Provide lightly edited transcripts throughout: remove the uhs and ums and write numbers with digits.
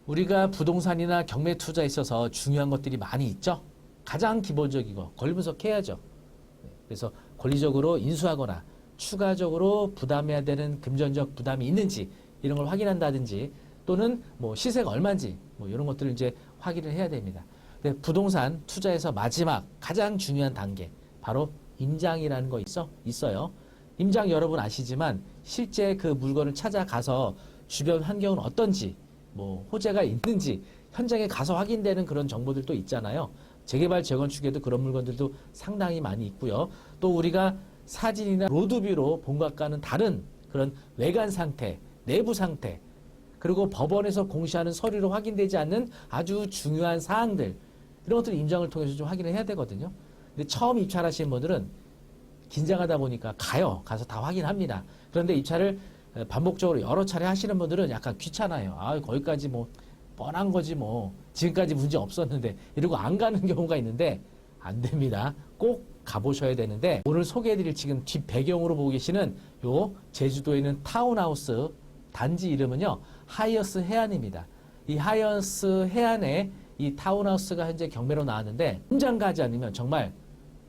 우리가 부동산이나 경매 투자에 있어서 중요한 것들이 많이 있죠. 가장 기본적이고 권리분석해야죠. 그래서 권리적으로 인수하거나 추가적으로 부담해야 되는 금전적 부담이 있는지 이런 걸 확인한다든지 또는 뭐 시세가 얼마인지 뭐 이런 것들을 이제 확인을 해야 됩니다. 근데 부동산 투자에서 마지막 가장 중요한 단계 바로 임장이라는 거 있어요. 임장 여러분 아시지만 실제 그 물건을 찾아가서 주변 환경은 어떤지 뭐 호재가 있는지 현장에 가서 확인되는 그런 정보들도 있잖아요. 재개발 재건축에도 그런 물건들도 상당히 많이 있고요. 또 우리가 사진이나 로드뷰로 본 것과는 다른 그런 외관 상태, 내부 상태, 그리고 법원에서 공시하는 서류로 확인되지 않는 아주 중요한 사항들 이런 것들을 임장을 통해서 좀 확인을 해야 되거든요. 근데 처음 입찰하시는 분들은 긴장하다 보니까 가서 다 확인합니다. 그런데 입찰을 반복적으로 여러 차례 하시는 분들은 약간 귀찮아요. 아, 거기까지 뭐 뻔한 거지 뭐 지금까지 문제 없었는데 이러고 안 가는 경우가 있는데 안 됩니다. 꼭 가보셔야 되는데 오늘 소개해드릴 지금 뒷 배경으로 보고 계시는 요 제주도에 있는 타운하우스 단지 이름은요 하이어스 해안입니다. 이 하이어스 해안에 이 타운하우스가 현재 경매로 나왔는데 현장 가지 않으면 정말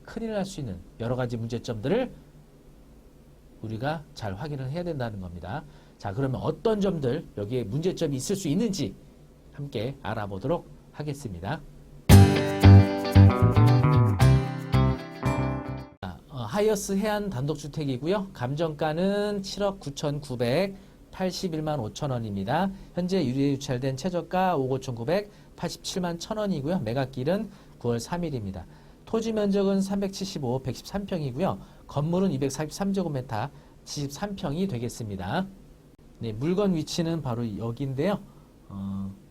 큰일 날 수 있는 여러 가지 문제점들을 우리가 잘 확인을 해야 된다는 겁니다. 자, 그러면 어떤 점들 여기에 문제점이 있을 수 있는지 함께 알아보도록 하겠습니다. 하이어스 해안 단독주택이고요. 감정가는 7억 9,981만 5천 원입니다. 현재 유리에 유찰된 최저가 5억 5,987만 1천 원이고요. 매각일은 9월 3일입니다. 토지 면적은 375, 113평이고요. 건물은 243제곱미터, 73평이 되겠습니다. 네, 물건 위치는 바로 여기인데요.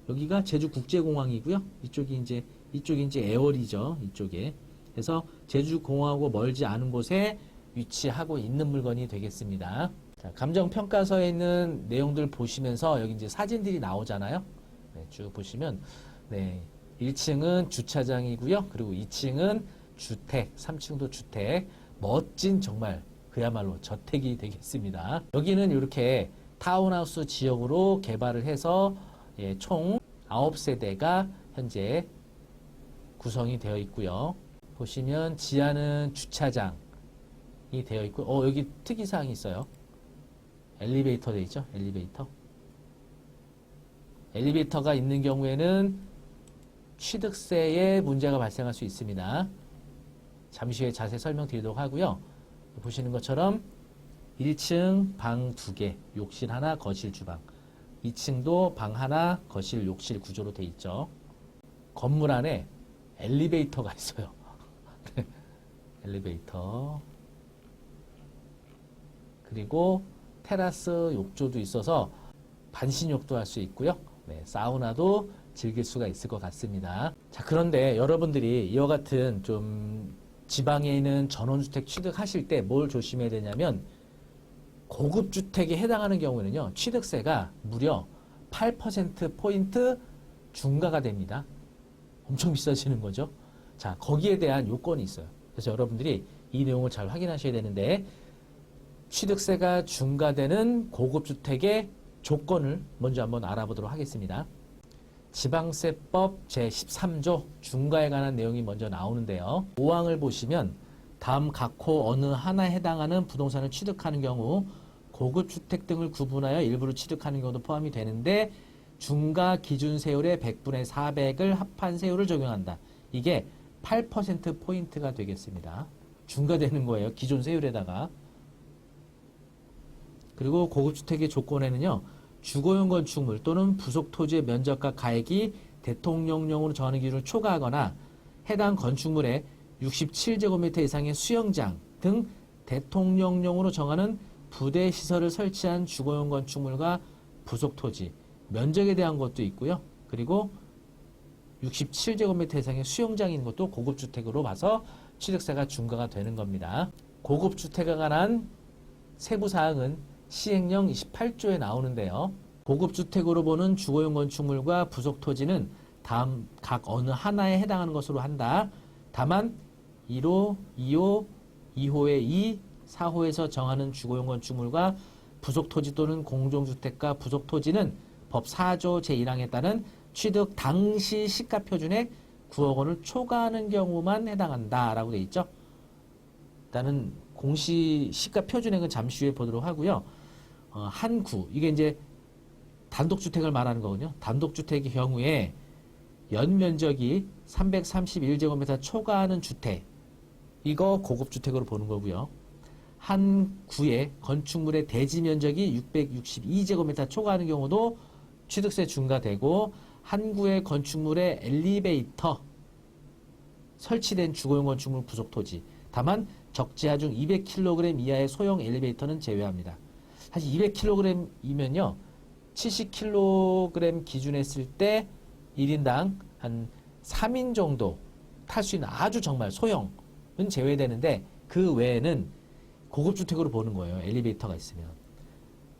여기가 제주국제공항이고요. 이쪽이 이제 에어리죠. 이쪽에. 그래서 제주공항하고 멀지 않은 곳에 위치하고 있는 물건이 되겠습니다. 자, 감정평가서에 있는 내용들 보시면서 여기 이제 사진들이 나오잖아요. 네, 쭉 보시면, 네. 1층은 주차장이고요. 그리고 2층은 주택, 3층도 주택. 멋진 정말 그야말로 저택이 되겠습니다. 여기는 이렇게 타운하우스 지역으로 개발을 해서 총 9세대가 현재 구성이 되어 있고요. 보시면 지하는 주차장이 되어 있고 여기 특이사항이 있어요. 엘리베이터 되어 있죠. 엘리베이터가 있는 경우에는 취득세에 문제가 발생할 수 있습니다. 잠시 후에 자세히 설명드리도록 하고요. 보시는 것처럼 1층 방 2개, 욕실 하나, 거실 주방. 2층도 방 하나, 거실, 욕실 구조로 되어 있죠. 건물 안에 엘리베이터가 있어요. 엘리베이터. 그리고 테라스 욕조도 있어서 반신욕도 할 수 있고요. 네, 사우나도 즐길 수가 있을 것 같습니다. 자, 그런데 여러분들이 이와 같은 좀 지방에 있는 전원주택 취득하실 때 뭘 조심해야 되냐면 고급주택에 해당하는 경우에는요. 취득세가 무려 8%포인트 중과가 됩니다. 엄청 비싸지는 거죠. 자, 거기에 대한 요건이 있어요. 그래서 여러분들이 이 내용을 잘 확인하셔야 되는데 취득세가 중과되는 고급주택의 조건을 먼저 한번 알아보도록 하겠습니다. 지방세법 제13조 중과에 관한 내용이 먼저 나오는데요. 5항을 보시면 다음 각호 어느 하나에 해당하는 부동산을 취득하는 경우 고급주택 등을 구분하여 일부를 취득하는 경우도 포함이 되는데 중과 기준 세율의 100분의 400을 합한 세율을 적용한다. 이게 8%포인트가 되겠습니다. 중과되는 거예요. 기존 세율에다가. 그리고 고급주택의 조건에는요. 주거용 건축물 또는 부속 토지의 면적과 가액이 대통령령으로 정하는 기준을 초과하거나 해당 건축물에 67제곱미터 이상의 수영장 등 대통령령으로 정하는 부대 시설을 설치한 주거용 건축물과 부속 토지, 면적에 대한 것도 있고요. 그리고 67제곱미터 이상의 수영장이 있는 것도 고급주택으로 봐서 취득세가 중과가 되는 겁니다. 고급주택에 관한 세부사항은 시행령 28조에 나오는데요. 고급주택으로 보는 주거용 건축물과 부속 토지는 다음 각 어느 하나에 해당하는 것으로 한다. 다만 1호, 2호, 2호의 2, 4호에서 정하는 주거용 건축물과 부속 토지 또는 공종주택과 부속 토지는 법 4조 제1항에 따른 취득 당시 시가 표준액 9억 원을 초과하는 경우만 해당한다라고 되어 있죠. 일단은 공시 시가 표준액은 잠시 후에 보도록 하고요. 한 구, 이게 이제 단독주택을 말하는 거군요. 단독주택의 경우에 연면적이 331제곱미터 초과하는 주택, 이거 고급주택으로 보는 거고요. 한 구의 건축물의 대지 면적이 662제곱미터 초과하는 경우도 취득세 중과되고, 한 구의 건축물의 엘리베이터 설치된 주거용 건축물 부속 토지, 다만 적재하중 200kg 이하의 소형 엘리베이터는 제외합니다. 사실 200kg이면요 70kg 기준에 했을 때 1인당 한 3인 정도 탈 수 있는 아주 정말 소형은 제외되는데, 그 외에는 고급주택으로 보는 거예요. 엘리베이터가 있으면.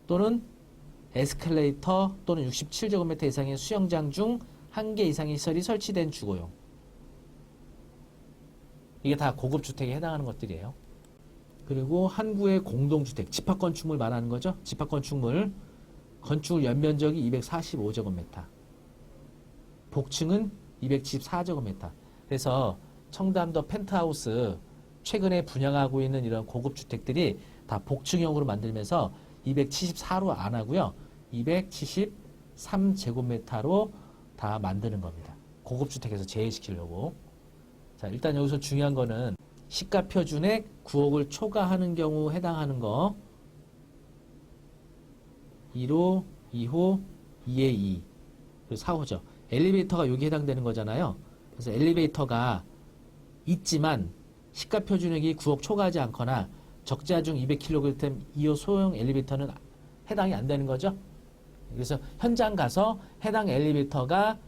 또는 에스컬레이터 또는 67제곱미터 이상의 수영장 중 1개 이상의 시설이 설치된 주거용. 이게 다 고급주택에 해당하는 것들이에요. 그리고 한 구의 공동주택, 집합건축물 말하는 거죠. 집합건축물, 건축 연면적이 245제곱미터, 복층은 274제곱미터. 그래서 청담도 펜트하우스 최근에 분양하고 있는 이런 고급주택들이 다 복층형으로 만들면서 274로 안 하고요. 273제곱미터로 다 만드는 겁니다. 고급주택에서 제외시키려고. 자, 일단 여기서 중요한 거는 시가 표준액 9억을 초과하는 경우 해당하는 거 1호, 2호, 2의 2, 그리고 4호죠. 엘리베이터가 여기 해당되는 거잖아요. 그래서 엘리베이터가 있지만 시가 표준액이 9억 초과하지 않거나 적자 중 200kg 2호 소형 엘리베이터는 해당이 안 되는 거죠. 그래서 현장 가서 해당 엘리베이터가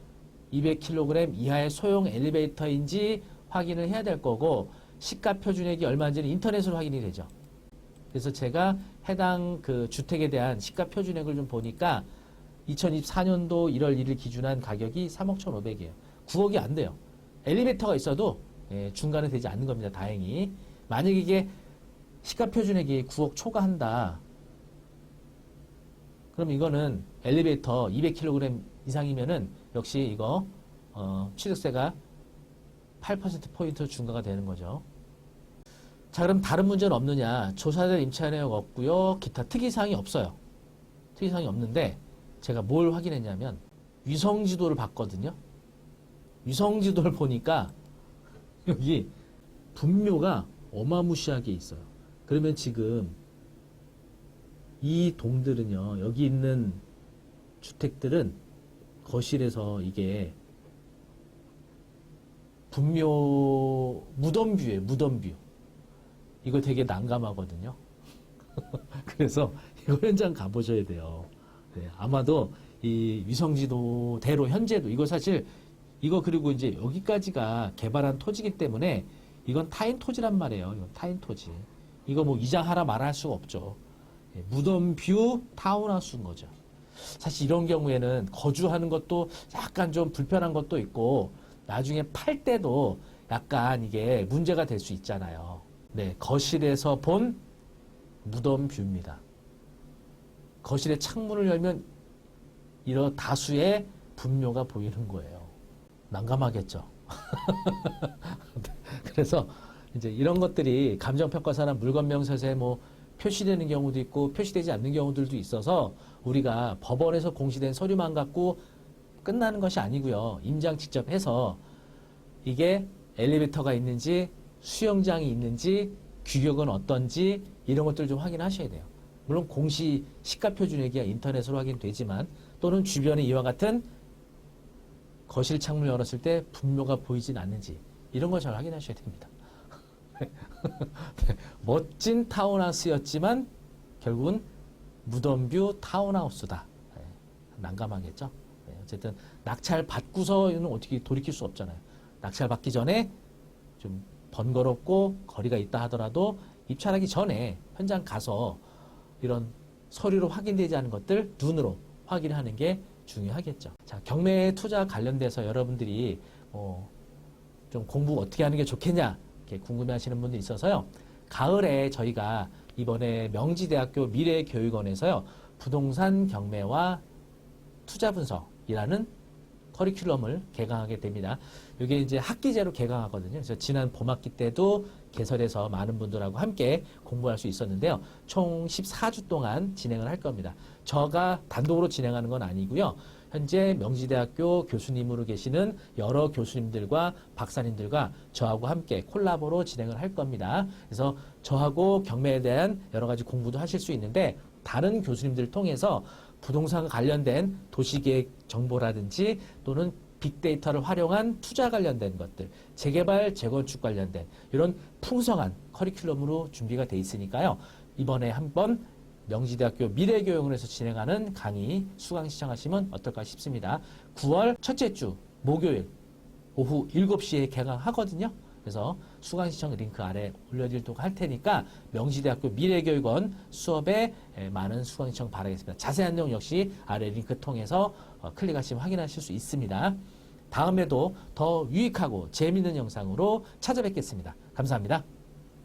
200kg 이하의 소형 엘리베이터인지 확인을 해야 될 거고, 시가 표준액이 얼마인지는 인터넷으로 확인이 되죠. 그래서 제가 해당 그 주택에 대한 시가 표준액을 좀 보니까 2024년도 1월 1일 기준한 가격이 3억 1,500이에요. 9억이 안 돼요. 엘리베이터가 있어도 중간에 되지 않는 겁니다. 다행히. 만약에 이게 시가 표준액이 9억 초과한다. 그럼 이거는 엘리베이터 200kg 이상이면은 역시 이거 취득세가 8%포인트 중과가 되는 거죠. 자, 그럼 다른 문제는 없느냐? 조사된 임차 내역 없고요. 기타 특이사항이 없어요. 특이사항이 없는데 제가 뭘 확인했냐면 위성지도를 봤거든요. 위성지도를 보니까 여기 분묘가 어마무시하게 있어요. 그러면 지금 이 동들은요, 여기 있는 주택들은 거실에서 이게 분묘 무덤뷰예요. 무덤뷰. 이거 되게 난감하거든요. 그래서 이거 현장 가보셔야 돼요. 네, 아마도 이 위성지도대로 현재도 이거 사실 이거 그리고 이제 여기까지가 개발한 토지이기 때문에 이건 타인 토지란 말이에요. 이건 타인 토지. 이거 뭐 이장하라 말할 수가 없죠. 네, 무덤뷰 타운하우스인 거죠. 사실 이런 경우에는 거주하는 것도 약간 좀 불편한 것도 있고 나중에 팔 때도 약간 이게 문제가 될 수 있잖아요. 네, 거실에서 본 무덤뷰입니다. 거실의 창문을 열면 이런 다수의 분묘가 보이는 거예요. 난감하겠죠. 그래서 이제 이런 것들이 감정평가사나 물건명세서에 뭐 표시되는 경우도 있고 표시되지 않는 경우들도 있어서 우리가 법원에서 공시된 서류만 갖고 끝나는 것이 아니고요. 임장 직접 해서 이게 엘리베이터가 있는지 수영장이 있는지 규격은 어떤지 이런 것들 좀 확인하셔야 돼요. 물론 공시 시가 표준액이야 인터넷으로 확인되지만 또는 주변에 이와 같은 거실 창문을 열었을 때 분묘가 보이진 않는지 이런 걸 잘 확인하셔야 됩니다. 멋진 타운하우스였지만 결국은 무덤뷰 타운하우스다. 네, 난감하겠죠. 네, 어쨌든 낙찰 받고서는 어떻게 돌이킬 수 없잖아요. 낙찰 받기 전에 좀 번거롭고 거리가 있다 하더라도 입찰하기 전에 현장 가서 이런 서류로 확인되지 않은 것들 눈으로 확인하는 게 중요하겠죠. 자, 경매 투자 관련돼서 여러분들이 좀 공부 어떻게 하는 게 좋겠냐 이렇게 궁금해하시는 분들이 있어서요. 가을에 저희가 이번에 명지대학교 미래교육원에서요 부동산 경매와 투자 분석이라는 커리큘럼을 개강하게 됩니다. 이게 이제 학기제로 개강하거든요. 그래서 지난 봄학기 때도 개설해서 많은 분들하고 함께 공부할 수 있었는데요. 총 14주 동안 진행을 할 겁니다. 저가 단독으로 진행하는 건 아니고요. 현재 명지대학교 교수님으로 계시는 여러 교수님들과 박사님들과 저하고 함께 콜라보로 진행을 할 겁니다. 그래서 저하고 경매에 대한 여러 가지 공부도 하실 수 있는데 다른 교수님들을 통해서 부동산 관련된 도시계획 정보라든지 또는 빅데이터를 활용한 투자 관련된 것들, 재개발, 재건축 관련된 이런 풍성한 커리큘럼으로 준비가 돼 있으니까요. 이번에 한번 명지대학교 미래교육원에서 진행하는 강의 수강 신청하시면 어떨까 싶습니다. 9월 첫째 주 목요일 오후 7시에 개강하거든요. 그래서 수강 신청 링크 아래 올려드리도록 할 테니까 명지대학교 미래교육원 수업에 많은 수강 신청 바라겠습니다. 자세한 내용 역시 아래 링크 통해서 클릭하시면 확인하실 수 있습니다. 다음에도 더 유익하고 재미있는 영상으로 찾아뵙겠습니다. 감사합니다.